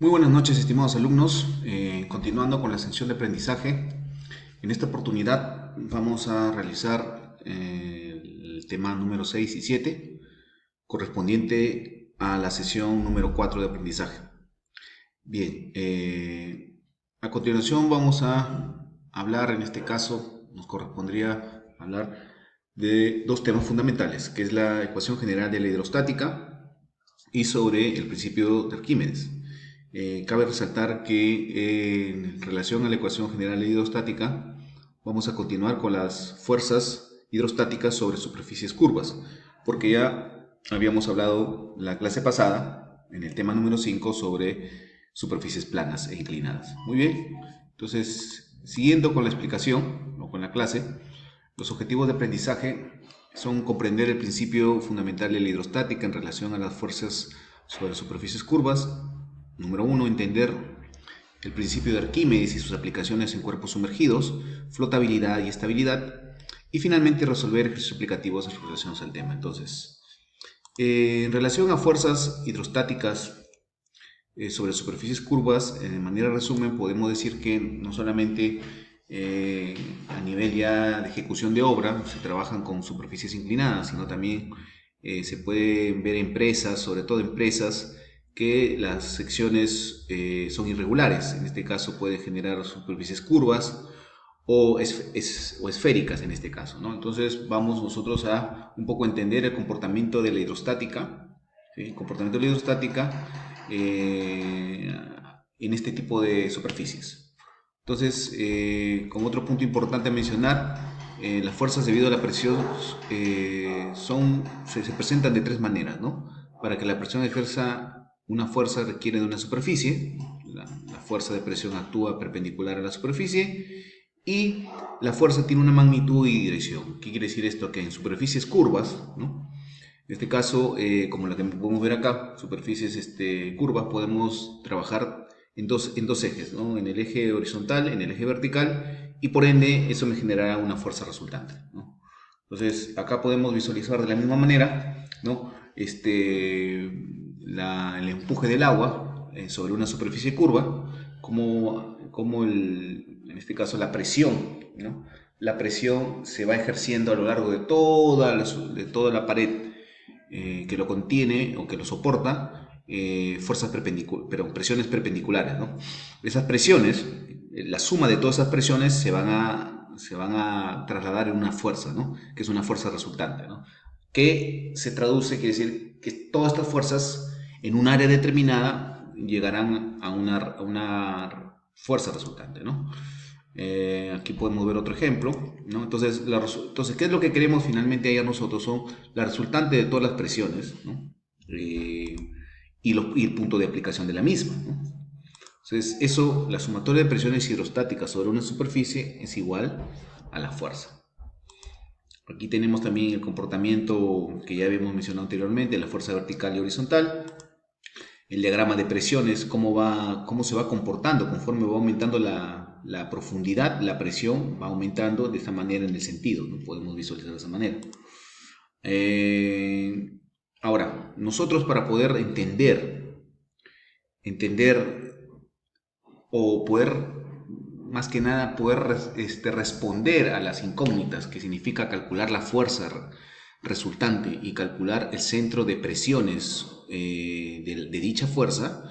Muy buenas noches, estimados alumnos. Continuando con la sección de aprendizaje, en esta oportunidad vamos a realizar el tema número 6 y 7, correspondiente a la sesión número 4 de aprendizaje. Bien, a continuación vamos a hablar, en este caso nos correspondría hablar de dos temas fundamentales, que es la ecuación general de la hidrostática y sobre el principio de Arquímedes. Cabe resaltar que en relación a la ecuación general hidrostática, vamos a continuar con las fuerzas hidrostáticas sobre superficies curvas, porque ya habíamos hablado la clase pasada, en el tema número 5, sobre superficies planas e inclinadas. Muy bien, entonces, siguiendo con la explicación o con la clase, los objetivos de aprendizaje son comprender el principio fundamental de la hidrostática en relación a las fuerzas sobre superficies curvas. Número 1, entender el principio de Arquímedes y sus aplicaciones en cuerpos sumergidos, flotabilidad y estabilidad. Y finalmente resolver ejercicios aplicativos relacionados al tema. Entonces, en relación a fuerzas hidrostáticas sobre superficies curvas, de manera resumen, podemos decir que no solamente a nivel ya de ejecución de obra se trabajan con superficies inclinadas, sino también se pueden ver empresas, sobre todo empresas, que las secciones son irregulares. En este caso puede generar superficies curvas o esféricas en este caso, ¿no? Entonces vamos nosotros a un poco entender el comportamiento de la hidrostática, ¿sí? El comportamiento de la hidrostática en este tipo de superficies. Entonces, como otro punto importante a mencionar, las fuerzas debido a la presión se presentan de tres maneras, ¿no? Para que la presión ejerza una fuerza requiere de una superficie, la fuerza de presión actúa perpendicular a la superficie y la fuerza tiene una magnitud y dirección. ¿Qué quiere decir esto? Que en superficies curvas, ¿no? En este caso, como la que podemos ver acá, superficies curvas, podemos trabajar en dos ejes, ¿no? En el eje horizontal, en el eje vertical, y por ende eso me generará una fuerza resultante, ¿no? Entonces, acá podemos visualizar de la misma manera, ¿no? El empuje del agua sobre una superficie curva, en este caso la presión, ¿no? La presión se va ejerciendo a lo largo de toda la pared que lo contiene o que lo soporta, presiones perpendiculares, ¿no? Esas presiones, la suma de todas esas presiones se van a trasladar en una fuerza, ¿no? Que es una fuerza resultante, ¿no? Que se traduce, quiere decir que todas estas fuerzas en un área determinada llegarán a una fuerza resultante, ¿no? Aquí podemos ver otro ejemplo, ¿no? Entonces, ¿qué es lo que queremos finalmente hallar nosotros? Son la resultante de todas las presiones, ¿no? Y el punto de aplicación de la misma, ¿no? Entonces, la sumatoria de presiones hidrostáticas sobre una superficie es igual a la fuerza. Aquí tenemos también el comportamiento que ya habíamos mencionado anteriormente, la fuerza vertical y horizontal. El diagrama de presiones, cómo se va comportando conforme va aumentando la profundidad, la presión va aumentando de esta manera en el sentido, ¿no? Podemos visualizar de esa manera. Ahora, nosotros para poder entender o poder, más que nada, poder responder a las incógnitas, que significa calcular la fuerza resultante y calcular el centro de presiones de dicha fuerza,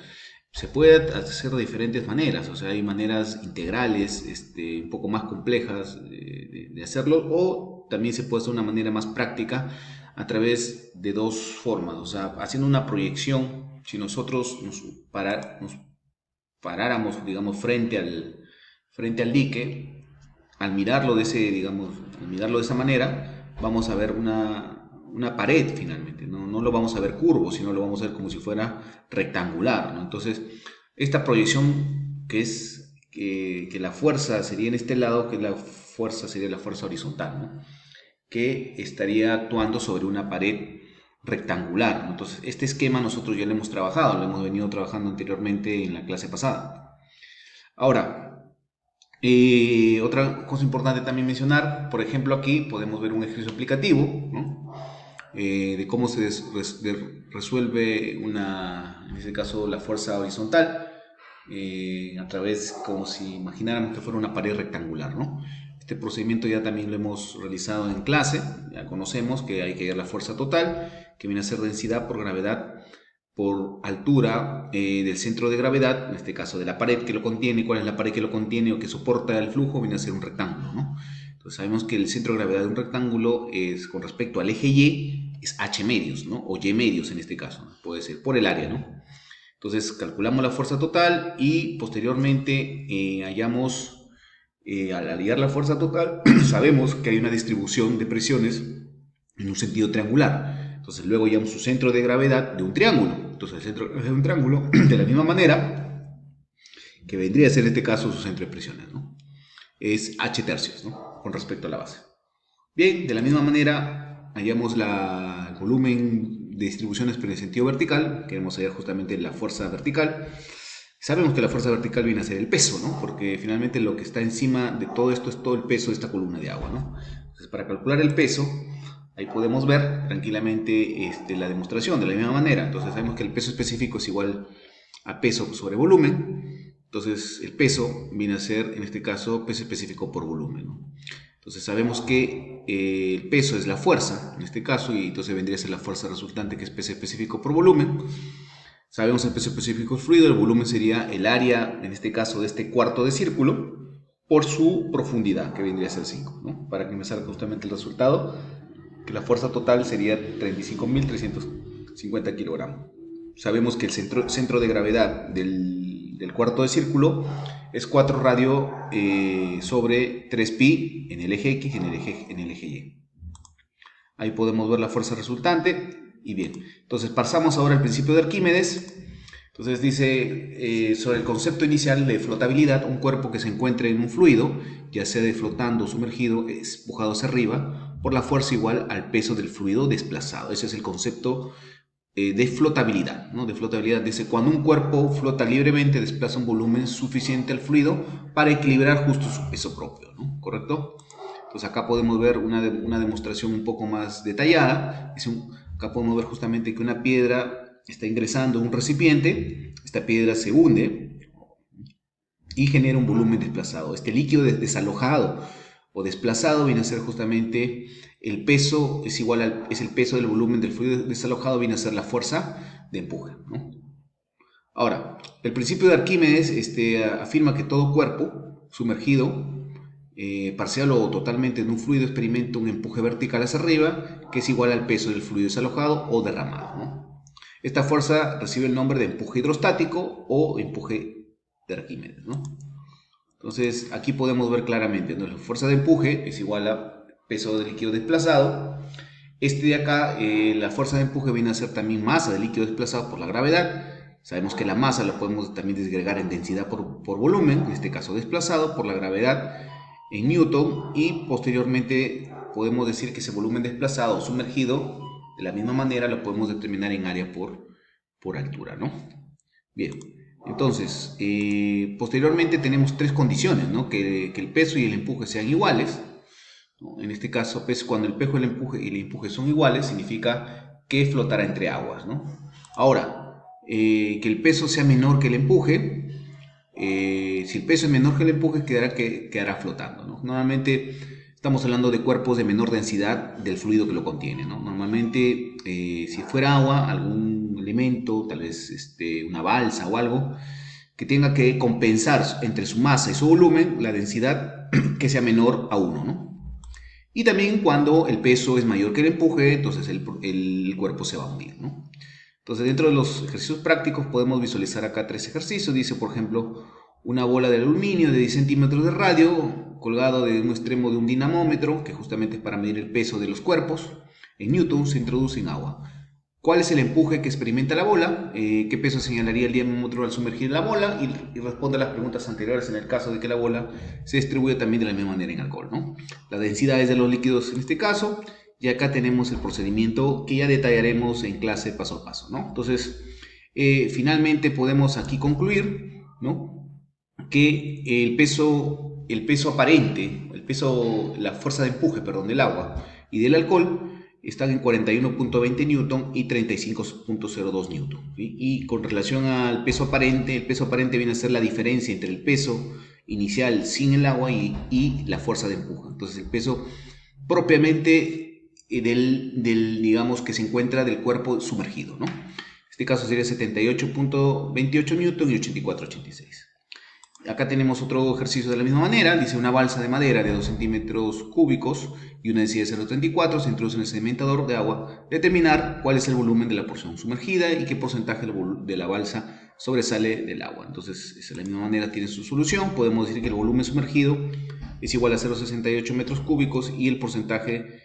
se puede hacer de diferentes maneras. O sea, hay maneras integrales, un poco más complejas de hacerlo, o también se puede hacer de una manera más práctica a través de dos formas. O sea, haciendo una proyección, si nosotros nos paráramos, digamos, frente al dique, al mirarlo al mirarlo de esa manera, vamos a ver una pared finalmente, ¿no? No lo vamos a ver curvo, sino lo vamos a ver como si fuera rectangular, ¿no? Entonces, esta proyección que la fuerza sería en este lado, que la fuerza sería la fuerza horizontal, ¿no? Que estaría actuando sobre una pared rectangular, ¿no? Entonces, este esquema nosotros ya lo hemos trabajado, lo hemos venido trabajando anteriormente en la clase pasada. Ahora, otra cosa importante también mencionar, por ejemplo, aquí podemos ver un ejercicio aplicativo, ¿no? De cómo se resuelve en este caso, la fuerza horizontal. a través, como si imagináramos que fuera una pared rectangular, ¿no? Este procedimiento ya también lo hemos realizado en clase, ya conocemos que hay que hallar la fuerza total, que viene a ser densidad por gravedad por altura del centro de gravedad, en este caso de la pared que lo contiene. ¿Cuál es la pared que lo contiene o que soporta el flujo? Viene a ser un rectángulo, ¿no? Entonces sabemos que el centro de gravedad de un rectángulo es con respecto al eje Y, es h medios, ¿no? O y medios en este caso, ¿no? Puede ser por el área, ¿no? Entonces calculamos la fuerza total y posteriormente hallamos, al hallar la fuerza total, sabemos que hay una distribución de presiones en un sentido triangular. Entonces luego hallamos su centro de gravedad de un triángulo. Entonces el centro de un triángulo, de la misma manera, que vendría a ser en este caso su centro de presiones, ¿no? Es h tercios, ¿no? Con respecto a la base. Bien, de la misma manera hallamos el volumen de distribuciones pero en sentido vertical. Queremos hallar justamente la fuerza vertical. Sabemos que la fuerza vertical viene a ser el peso, ¿no? Porque finalmente lo que está encima de todo esto es todo el peso de esta columna de agua, ¿no? Entonces, para calcular el peso, ahí podemos ver tranquilamente la demostración de la misma manera. Entonces sabemos que el peso específico es igual a peso sobre volumen. Entonces el peso viene a ser, en este caso, peso específico por volumen, ¿no? Entonces sabemos que el peso es la fuerza, en este caso, y entonces vendría a ser la fuerza resultante, que es peso específico por volumen. Sabemos el peso específico del fluido, el volumen sería el área, en este caso, de este cuarto de círculo, por su profundidad, que vendría a ser 5, ¿no? Para que me salga justamente el resultado, que la fuerza total sería 35.350 kilogramos. Sabemos que el centro de gravedad del cuarto de círculo es 4 radio sobre 3pi en el eje X y en el eje Y. Ahí podemos ver la fuerza resultante. Y bien, entonces pasamos ahora al principio de Arquímedes. Entonces dice sobre el concepto inicial de flotabilidad: un cuerpo que se encuentre en un fluido, ya sea de flotando o sumergido, es empujado hacia arriba por la fuerza igual al peso del fluido desplazado. Ese es el concepto de flotabilidad, ¿no? De flotabilidad dice: cuando un cuerpo flota libremente, desplaza un volumen suficiente al fluido para equilibrar justo su peso propio, ¿no? ¿Correcto? Entonces acá podemos ver una demostración un poco más detallada. Acá podemos ver justamente que una piedra está ingresando en un recipiente. Esta piedra se hunde y genera un volumen desplazado. Este líquido desalojado o desplazado viene a ser justamente el peso, es el peso del volumen del fluido desalojado, viene a ser la fuerza de empuje, ¿no? Ahora, el principio de Arquímedes afirma que todo cuerpo sumergido, parcial o totalmente en un fluido, experimenta un empuje vertical hacia arriba que es igual al peso del fluido desalojado o derramado, ¿no? Esta fuerza recibe el nombre de empuje hidrostático o empuje de Arquímedes, ¿no? Entonces aquí podemos ver claramente, ¿no? La fuerza de empuje es igual a peso de líquido desplazado. De acá, la fuerza de empuje viene a ser también masa de líquido desplazado por la gravedad. Sabemos que la masa la podemos también desagregar en densidad por volumen, en este caso desplazado por la gravedad en Newton, y posteriormente podemos decir que ese volumen desplazado o sumergido, de la misma manera lo podemos determinar en área por altura, ¿no? Bien, entonces, posteriormente tenemos tres condiciones, ¿no? Que el peso y el empuje sean iguales, ¿no? En este caso, cuando el peso y el empuje son iguales, significa que flotará entre aguas, ¿no? Ahora, que el peso sea menor que el empuje. Si el peso es menor que el empuje, quedará flotando, ¿no? Normalmente estamos hablando de cuerpos de menor densidad del fluido que lo contiene, ¿no? Normalmente, si fuera agua, algún elemento, tal vez una balsa o algo, que tenga que compensar entre su masa y su volumen la densidad que sea menor a 1, ¿no? Y también cuando el peso es mayor que el empuje, entonces el cuerpo se va a hundir, ¿no? Entonces, dentro de los ejercicios prácticos podemos visualizar acá tres ejercicios. Dice, por ejemplo, una bola de aluminio de 10 centímetros de radio colgado de un extremo de un dinamómetro, que justamente es para medir el peso de los cuerpos. En Newton se introduce en agua. ¿Cuál es el empuje que experimenta la bola? ¿Qué peso señalaría el dinamómetro al sumergir la bola? Y responde a las preguntas anteriores en el caso de que la bola se distribuya también de la misma manera en alcohol, ¿no? La densidad es de los líquidos en este caso. Y acá tenemos el procedimiento que ya detallaremos en clase paso a paso, ¿no? Entonces, finalmente podemos aquí concluir, ¿no? Que el peso aparente, la fuerza de empuje, perdón, del agua y del alcohol están en 41.20 newton y 35.02 newton. ¿Sí? Y con relación al peso aparente, el peso aparente viene a ser la diferencia entre el peso inicial sin el agua y la fuerza de empuje. Entonces el peso propiamente digamos, que se encuentra del cuerpo sumergido, ¿no? En este caso sería 78.28 newton y 84.86. Acá tenemos otro ejercicio de la misma manera. Dice: una balsa de madera de 2 centímetros cúbicos y una densidad de 0,34 se introduce en el sedimentador de agua. Determinar cuál es el volumen de la porción sumergida y qué porcentaje de la balsa sobresale del agua. Entonces, de la misma manera tiene su solución. Podemos decir que el volumen sumergido es igual a 0,68 metros cúbicos y el porcentaje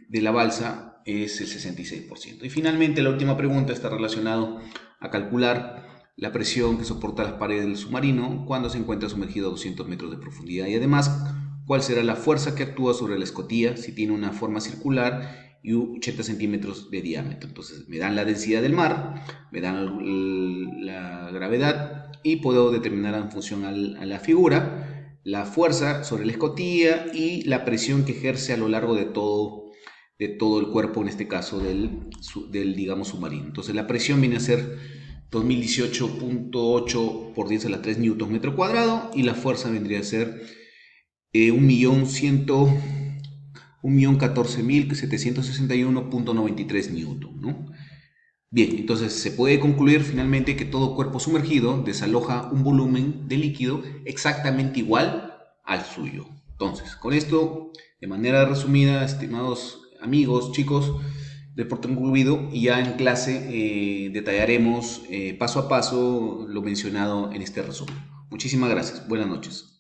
de la balsa es el 66%. Y finalmente, la última pregunta está relacionada a calcular la presión que soporta las paredes del submarino cuando se encuentra sumergido a 200 metros de profundidad, y además cuál será la fuerza que actúa sobre la escotilla si tiene una forma circular y 80 centímetros de diámetro. Entonces me dan la densidad del mar, me dan la gravedad y puedo determinar en función a la figura la fuerza sobre la escotilla y la presión que ejerce a lo largo de todo el cuerpo, en este caso del digamos submarino. Entonces la presión viene a ser 2018.8 por 10 a la 3 newton metro cuadrado, y la fuerza vendría a ser 1.014.761.93 newton, ¿no? Bien, entonces se puede concluir finalmente que todo cuerpo sumergido desaloja un volumen de líquido exactamente igual al suyo. Entonces, con esto, de manera resumida, estimados amigos, chicos, deporte concluido, y ya en clase detallaremos paso a paso lo mencionado en este resumen. Muchísimas gracias. Buenas noches.